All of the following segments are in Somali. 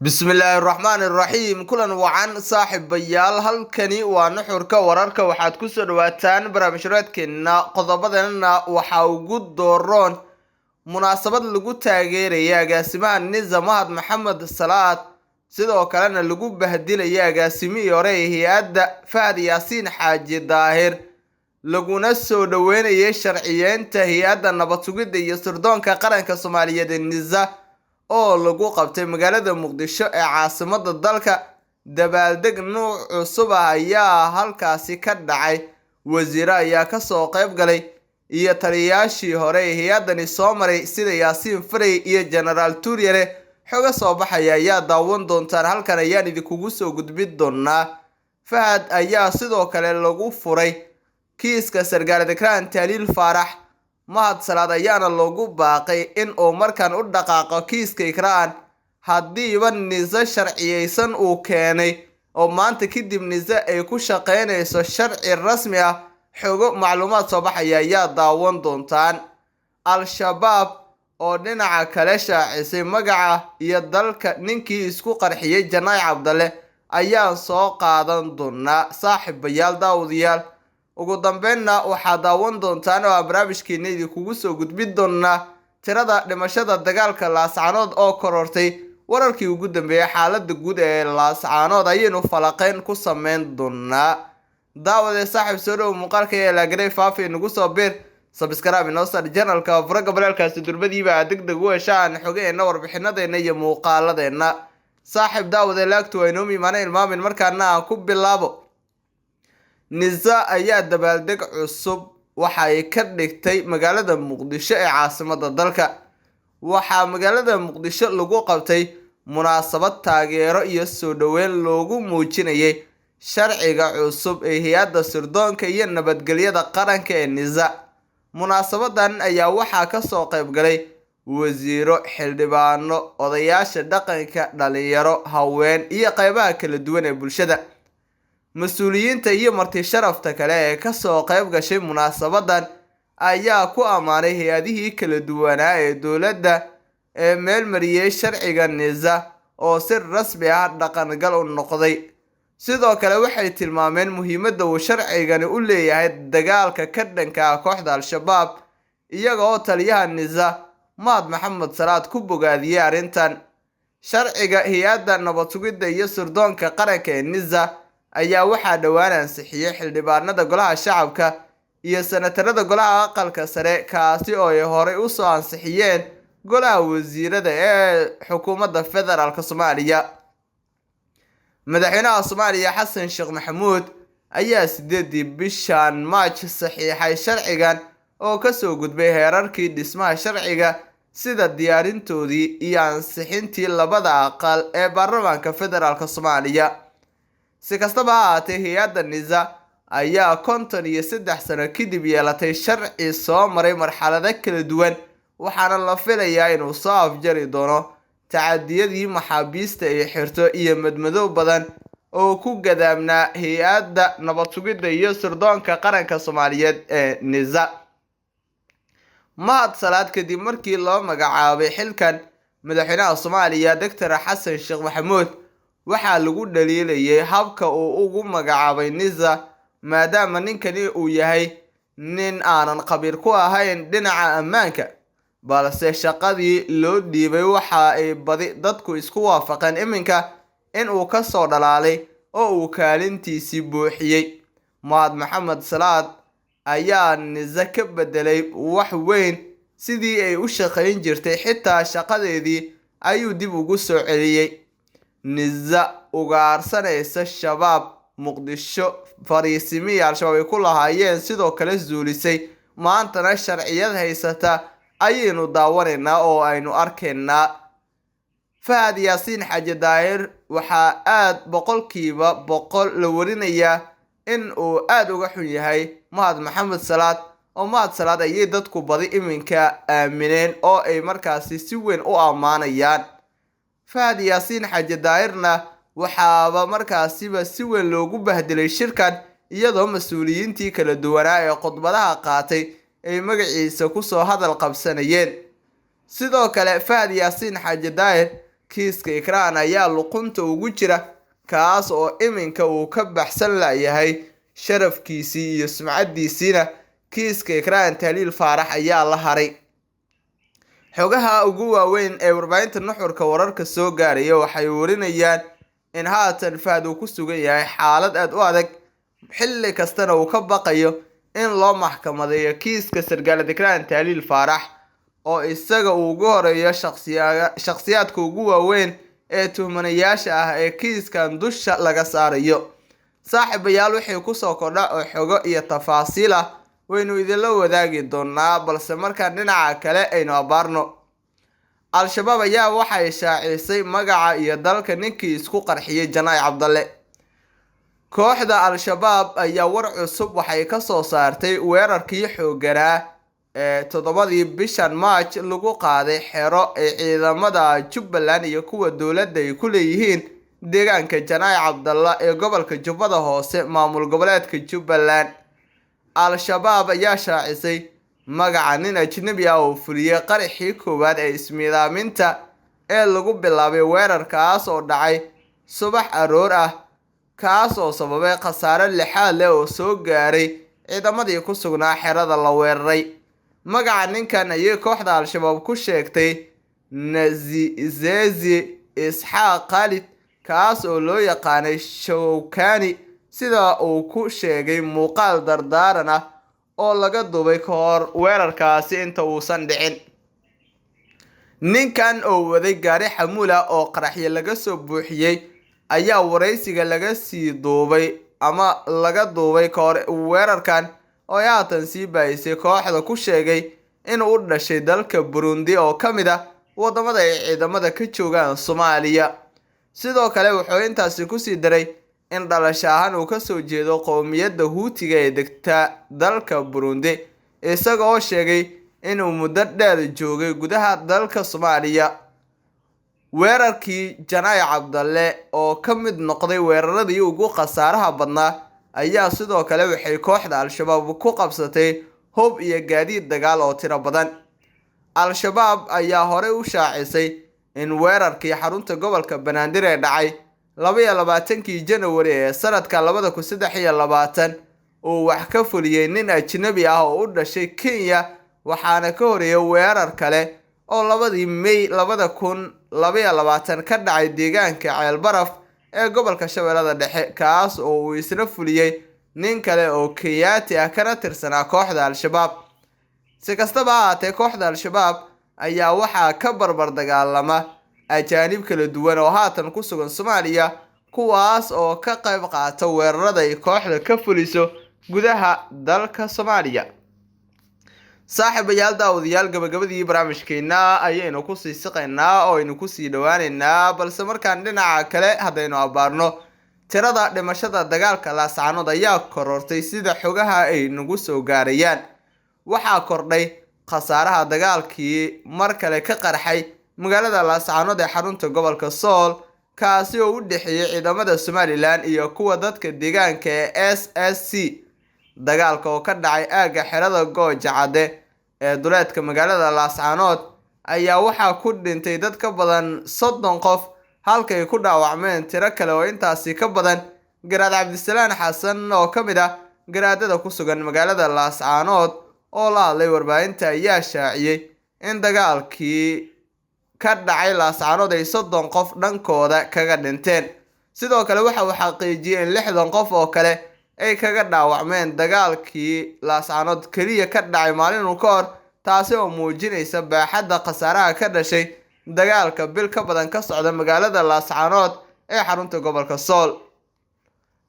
bismillaahi raxmaani raxiim kulan wacan saaxiibayaal halkani waa nuxurka wararka waxaad ku soo dhawaataan barnaamijyadeena qodobadana waxa ugu dooroon munaasabad lagu taageerayo agaasimaha Mahad Maxamed Salaad sidoo kalena lagu bahdilayo agaasimihii hore ee hay'adda Fahad Yaasiin Xaaji Daahir laguna soo dhaweynayo sharciyeynta hay'adda nabad sugidda iyo sirdoonka qaranka Soomaaliyeed NISA oo lagu qabtay magaalada Muqdisho ee caasimadda dalka. dabaaldeg nooc cusub ayaa halkaasi ka dhacay, wasiiro ayaa ka soo qayb galay iyo taliyayaashii hore ee hay'addani soo maray sida Yaasiin Faray iyo General Turyere. xoga soo baxaya ayaa daawan doontaan, halkan ayaan idinkugu soo gudbin doonaa. Fahad ayaa sidoo kale lagu furay kiiska sargaal Ekraan Tahliil Faarax. Mahad Salaad ayaana loogu baaqay in uu markan u dhaqaaqo kiiska Ekraan haddiiba NISA sharciyeysan uu keenay oo maanta kadib NISA ay ku shaqeynayso sharci rasmi ah. xogo macluumaad soo baxaya ayaa daawan doontaan. Al-Shabaab oo dhinaca kale shaacisay magaca iyo dalka ninkii isku qarxiyay Janay Cabdalle ayaan soo qaadan doonaa saaxiibayaal daawadayaal. ugu dambeynna waxaa daawan doontaan oo barnaamijkeena idinkugu soo gudbin doonaa tirada dhimashada dagaalka Laascaanood oo korortay. wararkii ugu dambeeyay xaaladda guud ee Laascaanood ayaynu falaqeyn ku sameyn doonaa. daawade saaxiib soo dhow muuqaalka ee la garay faafi nagu soo bir subscribe inoo sar channelka faraga balaalkaasi durbadiiba degdeg u heshaan xogeena warbixinadeena iyo muuqaaladeena. saaxiib daawade laagtu waa inoo miimaana ilmaamin markaana aan ku bilaabo. NISA ayaa dabaaldeg cusub waxa ay ka dhigtay magaalada Muqdisho ee caasimadda dalka. waxaa magaalada Muqdisho lagu qabtay munaasabad taageero iyo soo dhaweyn loogu muujinayay sharciga cusub ee hay'adda sirdoonka iyo nabadgelyada qaranka ee NISA. munaasabadan ayaa waxaa ka soo qayb galay wasiiro, xildhibaano, odayaasha dhaqanka, dhalinyaro, haween iyo qaybaha kala duwan ee bulshada. mas'uuliyiinta iyo marti sharafta kale ee ka soo qayb gashay munaasabadan ayaa ku ammaanay hay'adihii kala duwanaa ee dowladda ee meel mariyay sharciga NISA oo si rasmi ah dhaqangal u noqday. sidoo kale waxay tilmaameen muhiimadda uu sharcigani u leeyahay dagaalka ka dhanka ah kooxda Al-Shabaab, iyaga oo taliyaha NISA Mahad Maxamed Salaad ku bogaadiyay arrintan. sharciga hay'adda nabad sugidda iyo sirdoonka qaranka ee NISA ayaa waxaa dhowaan ansixiyay xildhibaanada golaha shacabka iyo senatarada golaha aqalka sare, kaasi oo ay horey u soo ansixiyeen golaha wasiirada ee xukuumadda federaalka Soomaaliya. madaxweynaha Soomaaliya Xasan Sheekh Maxamuud ayaa 8 bishan March saxiixay sharcigan oo ka soo gudbay heerarkii dhismaha sharciga sida diyaarintoodii iyo ansixintii labada aqal ee baarlamaanka federaalka Soomaaliya. si kastaba ha ahaatee, hay'adda NISA ayaa 53 sano kadib yeelatay sharci soo maray marxalado kala duwan, waxaana la filayaa inuu soo afjari doono tacadiyadii maxaabiista ay xirto iyo madmadow badan oo ku gadaamnaa hay'adda nabad sugidda iyo sirdoonka qaranka Soomaaliyeed ee NISA. Mahad Salaad kadib markii loo magacaabay xilkan madaxweynaha Soomaaliya Dr. Xasan Sheekh Maxamuud waxaa lagu dhaliilayay habka uu ugu magacaabay NISA, maadaama ninkani uu yahay nin aanan khabiir ku ahayn dhinaca ammaanka, balse shaqadii loo dhiibay waxa ay badi dadku isku waafaqeen iminka in uu ka soo dhalaalay oo uu kaalintiisii buuxiyay. Mahad Maxamed Salaad ayaa NISA ka bedelay wax weyn sidii ay u shaqayn jirtay, xitaa shaqadeedii ayuu dib ugu soo celiyay. NISA ugaarsanaysa shabaab Muqdisho fariisimihii Al-Shabaab ay ku lahaayeen sidoo kale zuulisay, maantana sharciyad haysata ayaynu daawanaynaa oo aynu arkaynaa. Fahad Yaasiin Xaaji Daahir waxaa aad boqolkiiba boqol la warinayaa in uu aad uga xun yahay Mahad Maxamed Salaad, oo Mahad Salaad ayay dadku badi iminka aamineen oo ay markaasi si weyn u ammaanayaan. Fahad Yaasiin Xaaji Daahirna waxaaba markaasiba si weyn loogu bahdilay shirkan, iyadoo mas'uuliyiintii kala duwanaa ee khudbadaha qaatay ay magaciisa ku soo hadal qabsanayeen. sidoo kale Fahad Yaasiin Xaaji Daahir kiiska ikraan ayaa luqunta ugu jira, kaas oo iminka uu ka baxsan layahay sharafkiisii iyo sumcadiisiina kiiska ikraan tahliil faarax ayaa la haray. xogaha ugu waaweyn ee warbaahinta nuxurka wararka soo gaaraya waxay warinayaan in haatan Fahad uu ku sugan yahay xaalad aad u adag, xilli kastana uu ka baqayo in loo maxkamadeeyo kiiska sargaal ikraan tahliil faarax oo isaga uu ugu horeeyo shakhsiyaadka ugu waaweyn ee tuhmanayaasha ah ee kiiskan dusha laga saarayo. saaxiibayaal, wixii kusoo kordha oo xogo iyo tafaasiil ah waynu idinla wadaagi doonaa, balse markaan dhinaca kale aynu abaarno. Al-shabaab ayaa waxay shaacisay magaca iyo dalka ninkii isku qarxiyay Janay Cabdalle. kooxda Al-shabaab ayaa war cusub waxay ka soo saartay weerarkii xoogganaa ee 7 bishan March lagu qaaday xero ee ciidamada Jubbaland iyo kuwa dowladda ay ku leeyihiin deegaanka Janay Cabdalle ee gobolka Jubbada Hoose, maamul goboleedka Jubbaland. Al-shabaab ayaa shaacisay magaca nin ajnabi ah oo fuliyay qaraxii koowaad ee ismiidaaminta ee lagu bilaabay weerarkaas oo dhacay subax aroor ah, kaas oo sababay khasaare lixaad leh oo soo gaaray ciidamadii ku sugnaa xerada la weeraray. magaca ninkan ayay kooxda Al-shabaab ku sheegtay Nazizi Isxaaq Khalid, kaas oo loo yaqaanay Shawkani, sida uu ku sheegay muuqaal dardaaran ah oo laga duubay ka hor weerarkaasi inta uusan dhicin. ninkan oo waday gaari xamuula oo qaraxyo laga soo buuxiyay ayaa wareysiga laga sii duubay ama laga duubay ka hor weerarkan oo haatan sii baayisay kooxda ku sheegay inuu u dhashay dalka Burundi oo ka mid ah wadamada ay ciidamada ka joogaan Soomaaliya. sidoo kale wuxuu intaasi ku sii daray in dhalasho ahaan uu ka soo jeedo qowmiyadda Huutiga ee degta dalka Burundi, isaga oo sheegay inuu muddo dheer joogay gudaha dalka Soomaaliya. weerarkii Janay Cabdalle oo ka mid noqday weeraradii ugu khasaaraha badnaa ayaa sidoo kale waxay kooxda Al-shabaab ku qabsatay hub iyo gaadiid dagaal oo tiro badan. Al-shabaab ayaa hore u shaacisay in weerarkii xarunta gobolka Banaadir ee dhacay 22 January ee sanadka 2023 uu wax ka fuliyay nin ajnabi ah oo u dhashay Kenya, waxaana ka horeeyay weerar kale oo 2 May 2022 ka dhacay deegaanka Ceel Baraf ee gobolka Shabeellada Dhexe, kaas oo uu isna fuliyay nin kale oo Kenyaati ah kana tirsanaa kooxda Al-shabaab. si kastaba ha ahaatee, kooxda Al-shabaab ayaa waxaa ka barbar dagaalama ajaanib kala duwan oo haatan ku sugan Soomaaliya, kuwaas oo ka qayb qaata weerarada ay kooxda ka fuliso gudaha dalka Soomaaliya. saaxiibayaal, daawadayaal, gabagabadii barnaamijkeena ayaynu ku sii siqaynaa oo aynu ku sii dhawaaneynaa, balse markaan dhinaca kale haddaynu abaarno, tirada dhimashada dagaalka Laascaanood ayaa korortay sida xogaha ay nagu soo gaarayaan. waxaa kordhay khasaaraha dagaalkii mar kale ka qarxay magaalada Laascaanood ee xarunta gobolka Sool, kaasi oo u dhexeeyay ciidamada Somaliland iyo kuwa dadka deegaanka ee SSC. dagaalka oo ka dhacay aaga xerada Gooja Cadde ee duleedka magaalada Laascaanood ayaa waxaa ku dhintay dad ka badan 30 qof, halka ay ku dhaawacmeen tiro kale oo intaasi ka badan. Garaad Cabdisalaan Xasan oo ka mid ah garaadada ku sugan magaalada Laascaanood oo la hadlay warbaahinta ayaa shaaciyay in dagaalkii ka dhacay Laascaanood ay 30 qof dhankooda kaga dhinteen. sidoo kale waxa uu xaqiijiyay in 60 qof oo kale ay kaga dhaawacmeen dagaalkii Laascaanood kaliya ka dhacay maalin ka hor, taasi oo muujinaysa baaxadda khasaaraha ka dhashay dagaalka bil ka badan ka socda magaalada Laascaanood ee xarunta gobolka Sool.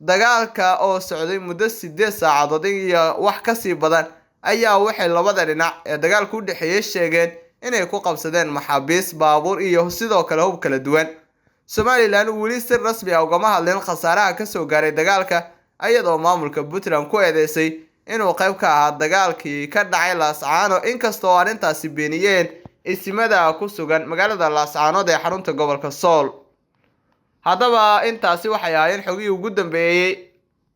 dagaalka oo socday muddo 8 saacadood iyo wax ka sii badan ayaa waxay labada dhinac ee dagaalku u dhexeeyay sheegeen inay ku qabsadeen maxaabiis, baabuur iyo sidoo kale hub kala duwan. Somaliland weli si rasmi ah ugama hadlin khasaaraha ka soo gaaray dagaalka, iyadoo maamulka Puntland ku eedeysay inuu qayb ka ahaa dagaalkii ka dhacay Laascaanood, inkastoo arrintaasi beeniyeen isimada ku sugan magaalada Laascaanood ee xarunta gobolka Sool. haddaba intaasi waxay ahaayeen xogihii ugu dambeeyay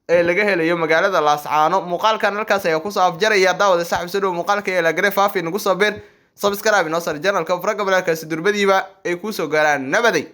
ee laga helayo magaalada Laascaanood. muuqaalkan halkaas ayaa ku soo afjaraya. daawada saaxiib soo dhow muuqaalka ee la garay faafi nagu soo bir subscribe inoo sar channelka faraga balaalkaasi durbadiiba ay ku soo gaaraan nabaday.